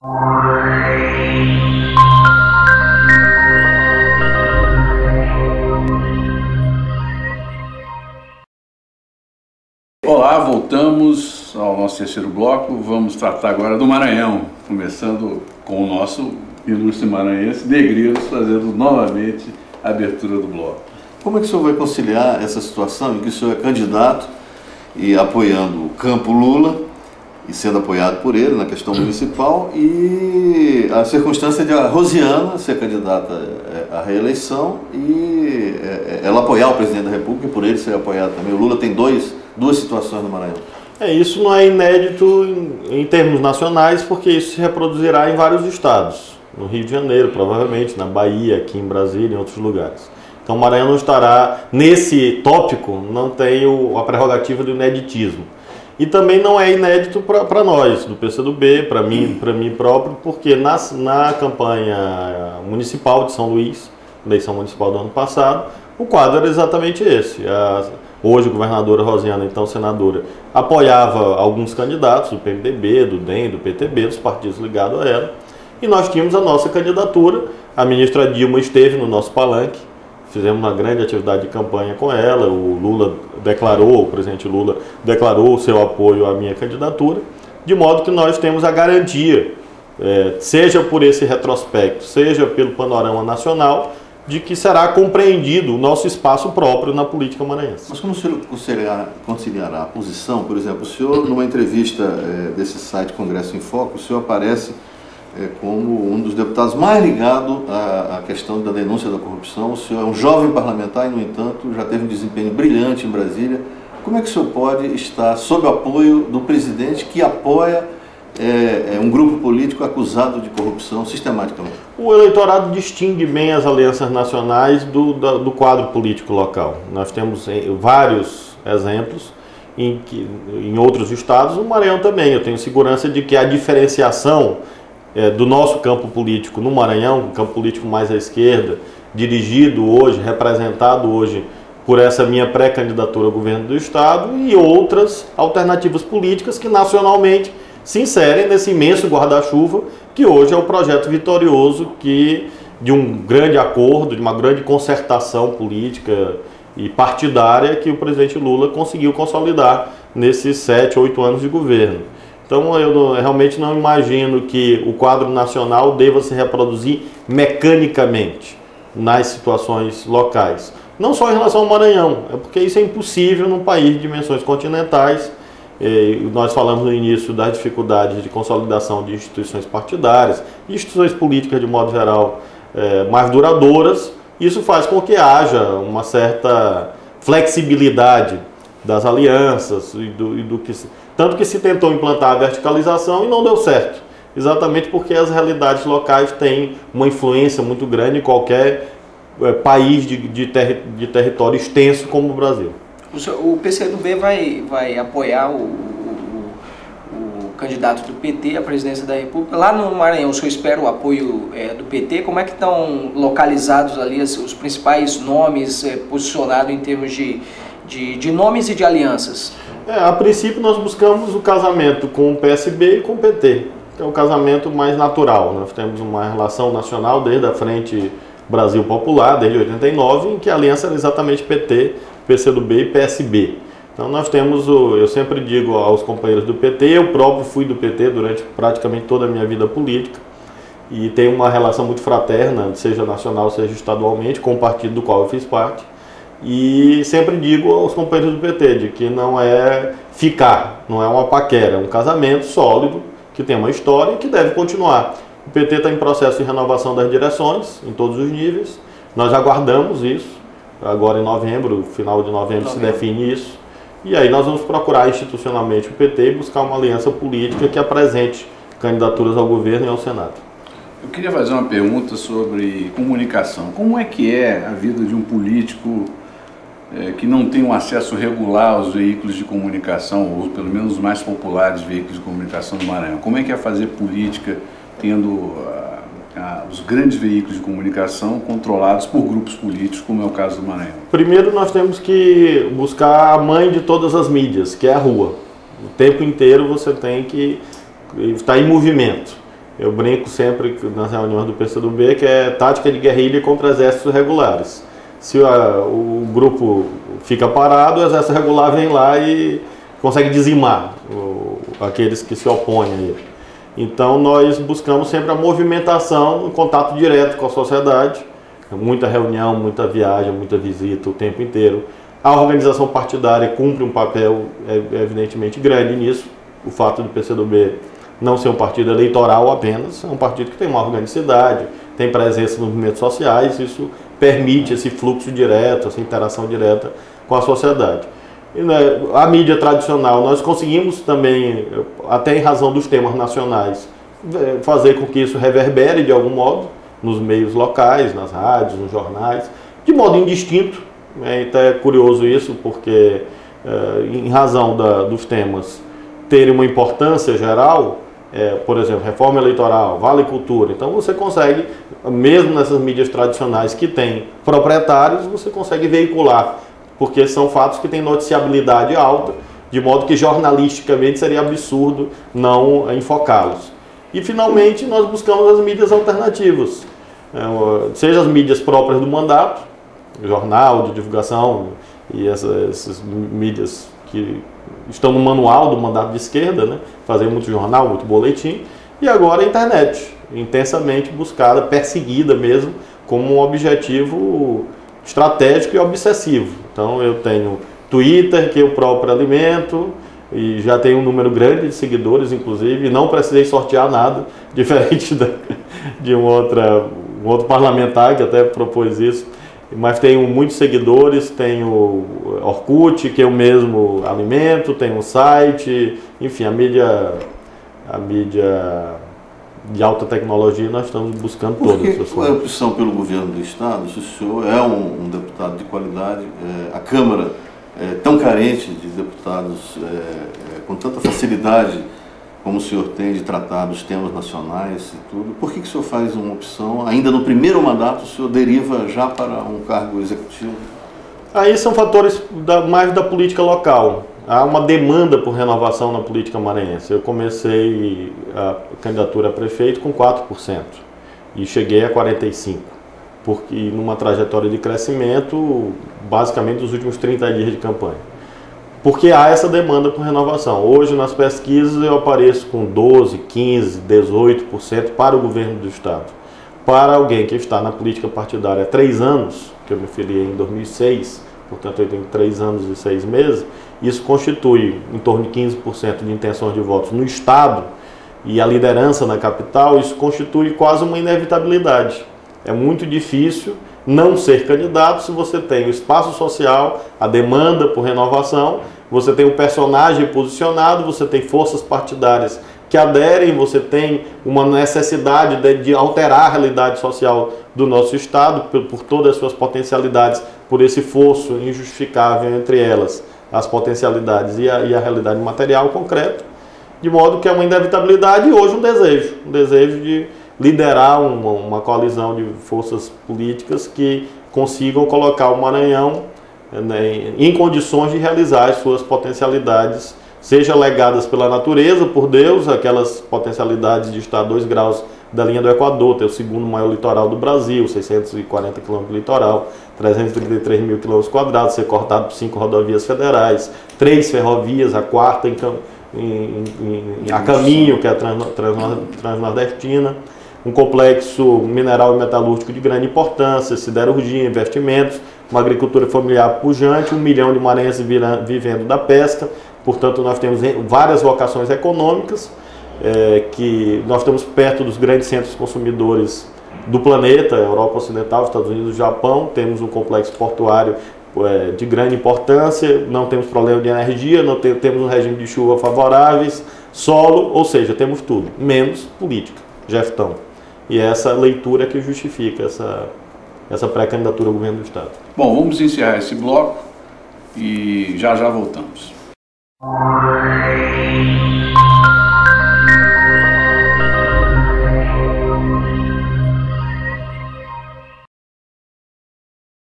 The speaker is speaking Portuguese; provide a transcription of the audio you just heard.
Olá, voltamos ao nosso terceiro bloco. Vamos tratar agora do Maranhão, começando com o nosso ilustre maranhense Negreiros, fazendo novamente a abertura do bloco. Como é que o senhor vai conciliar essa situação em que o senhor é candidato e apoiando o campo Lula e sendo apoiado por ele na questão municipal, e a circunstância de a Rosiana ser candidata à reeleição e ela apoiar o presidente da República e por ele ser apoiado também? O Lula tem duas situações no Maranhão. Isso não é inédito em termos nacionais, porque isso se reproduzirá em vários estados. No Rio de Janeiro, provavelmente, na Bahia, aqui em Brasília e em outros lugares. Então o Maranhão não estará, nesse tópico, não tem a prerrogativa do ineditismo. E também não é inédito para nós, do PCdoB, para mim próprio, porque na campanha municipal de São Luís, eleição municipal do ano passado, o quadro era exatamente esse. Hoje a governadora Rosiana, então senadora, apoiava alguns candidatos do PMDB, do DEM, do PTB, dos partidos ligados a ela. E nós tínhamos a nossa candidatura, a ministra Dilma esteve no nosso palanque, fizemos uma grande atividade de campanha com ela, o presidente Lula declarou o seu apoio à minha candidatura, de modo que nós temos a garantia, seja por esse retrospecto, seja pelo panorama nacional, de que será compreendido o nosso espaço próprio na política maranhense. Mas como o senhor conciliará a posição? Por exemplo, o senhor, numa entrevista desse site Congresso em Foco, o senhor aparece como um dos deputados mais ligado à questão da denúncia da corrupção. O senhor é um jovem parlamentar e, no entanto, já teve um desempenho brilhante em Brasília. Como é que o senhor pode estar sob o apoio do presidente que apoia um grupo político acusado de corrupção sistematicamente? O eleitorado distingue bem as alianças nacionais do quadro político local. Nós temos vários exemplos em outros estados, o Maranhão também. Eu tenho segurança de que a diferenciação do nosso campo político no Maranhão, um campo político mais à esquerda, dirigido hoje, representado hoje por essa minha pré-candidatura ao governo do estado e outras alternativas políticas que nacionalmente se inserem nesse imenso guarda-chuva que hoje é o projeto vitorioso de um grande acordo, de uma grande concertação política e partidária que o presidente Lula conseguiu consolidar nesses 7, 8 anos de governo. Então eu realmente não imagino que o quadro nacional deva se reproduzir mecanicamente nas situações locais. Não só em relação ao Maranhão, porque isso é impossível num país de dimensões continentais. Nós falamos no início das dificuldades de consolidação de instituições partidárias, de instituições políticas de modo geral mais duradouras. Isso faz com que haja uma certa flexibilidade das alianças tanto que se tentou implantar a verticalização e não deu certo, exatamente porque as realidades locais têm uma influência muito grande em qualquer país de território extenso como o Brasil. O PCdoB vai apoiar o candidato do PT à presidência da República. Lá no Maranhão, o senhor espera o apoio do PT? Como é que estão localizados ali os principais nomes posicionados em termos de nomes e de alianças? A princípio nós buscamos o casamento com o PSB e com o PT, que é o casamento mais natural. Nós temos uma relação nacional desde a Frente Brasil Popular, desde 89, em que a aliança era exatamente PT, PCdoB e PSB. Então nós temos, eu sempre digo aos companheiros do PT, eu próprio fui do PT durante praticamente toda a minha vida política e tenho uma relação muito fraterna, seja nacional, seja estadualmente, com o partido do qual eu fiz parte. E sempre digo aos companheiros do PT de que não é ficar, não é uma paquera, é um casamento sólido, que tem uma história e que deve continuar. O PT está em processo de renovação das direções, em todos os níveis. Nós aguardamos isso, agora em novembro, final de novembro se define isso. E aí nós vamos procurar institucionalmente o PT e buscar uma aliança política que apresente candidaturas ao governo e ao Senado. Eu queria fazer uma pergunta sobre comunicação. Como é que é a vida de um político que não tem um acesso regular aos veículos de comunicação, ou pelo menos os mais populares veículos de comunicação do Maranhão? Como é que é fazer política tendo os grandes veículos de comunicação controlados por grupos políticos, como é o caso do Maranhão? Primeiro nós temos que buscar a mãe de todas as mídias, que é a rua. O tempo inteiro você tem que estar em movimento. Eu brinco sempre nas reuniões do PCdoB que é tática de guerrilha contra exércitos regulares. Se o grupo fica parado, o exército regular vem lá e consegue dizimar aqueles que se opõem a ele. Então nós buscamos sempre a movimentação, o contato direto com a sociedade, muita reunião, muita viagem, muita visita o tempo inteiro. A organização partidária cumpre um papel evidentemente grande nisso. O fato do PCdoB não ser um partido eleitoral apenas, é um partido que tem uma organicidade, tem presença nos movimentos sociais, isso permite esse fluxo direto, essa interação direta com a sociedade. E, né, a mídia tradicional, nós conseguimos também, até em razão dos temas nacionais, fazer com que isso reverbere de algum modo nos meios locais, nas rádios, nos jornais, de modo indistinto. Então é curioso isso, porque em razão dos temas terem uma importância geral, por exemplo, reforma eleitoral, vale cultura, então você consegue, mesmo nessas mídias tradicionais que têm proprietários, você consegue veicular, porque são fatos que têm noticiabilidade alta, de modo que jornalisticamente seria absurdo não enfocá-los. E finalmente nós buscamos as mídias alternativas, seja as mídias próprias do mandato, jornal de divulgação e essas mídias que estão no manual do mandato de esquerda, né? Fazer muito jornal, muito boletim, e agora a internet, intensamente buscada, perseguida mesmo, como um objetivo estratégico e obsessivo. Então eu tenho Twitter, que eu próprio alimento, e já tenho um número grande de seguidores, inclusive, e não precisei sortear nada, diferente de um outro parlamentar que até propôs isso. Mas tenho muitos seguidores, tenho Orkut, que eu mesmo alimento, tenho um site, enfim, a mídia de alta tecnologia nós estamos buscando todas. Qual é a opção pelo governo do Estado? Se o senhor é um deputado de qualidade, a Câmara é tão carente de deputados com tanta facilidade como o senhor tem de tratar dos temas nacionais e tudo, por que o senhor faz uma opção, ainda no primeiro mandato, o senhor deriva já para um cargo executivo? Aí são fatores mais da política local. Há uma demanda por renovação na política maranhense. Eu comecei a candidatura a prefeito com 4% e cheguei a 45%, porque numa trajetória de crescimento, basicamente, dos últimos 30 dias de campanha. Porque há essa demanda por renovação. Hoje, nas pesquisas, eu apareço com 12%, 15%, 18% para o governo do Estado. Para alguém que está na política partidária há 3 anos, que eu me filiei em 2006, portanto eu tenho 3 anos e 6 meses, isso constitui em torno de 15% de intenções de votos no Estado e a liderança na capital, isso constitui quase uma inevitabilidade. É muito difícil não ser candidato se você tem o espaço social, a demanda por renovação, você tem o personagem posicionado, você tem forças partidárias que aderem, você tem uma necessidade de alterar a realidade social do nosso Estado por todas as suas potencialidades, por esse fosso injustificável entre elas, as potencialidades e a realidade material concreta, de modo que é uma inevitabilidade e hoje um desejo de liderar uma coalizão de forças políticas que consigam colocar o Maranhão em condições de realizar as suas potencialidades, seja legadas pela natureza, por Deus, aquelas potencialidades de estar a 2 graus da linha do Equador, ter o segundo maior litoral do Brasil, 640 km de litoral, 333 mil km², ser cortado por 5 rodovias federais, 3 ferrovias, a 4ª a caminho, que é a Transnordestina, um complexo mineral e metalúrgico de grande importância, siderurgia, investimentos, uma agricultura familiar pujante, 1 milhão de maranhenses vivendo da pesca. Portanto, nós temos várias vocações econômicas, que nós estamos perto dos grandes centros consumidores do planeta, Europa Ocidental, Estados Unidos, Japão. Temos um complexo portuário de grande importância, não temos problema de energia, não temos um regime de chuva favoráveis, solo, ou seja, temos tudo, menos política, gestão. E essa leitura que justifica essa pré-candidatura ao governo do Estado. Bom, vamos encerrar esse bloco e já voltamos.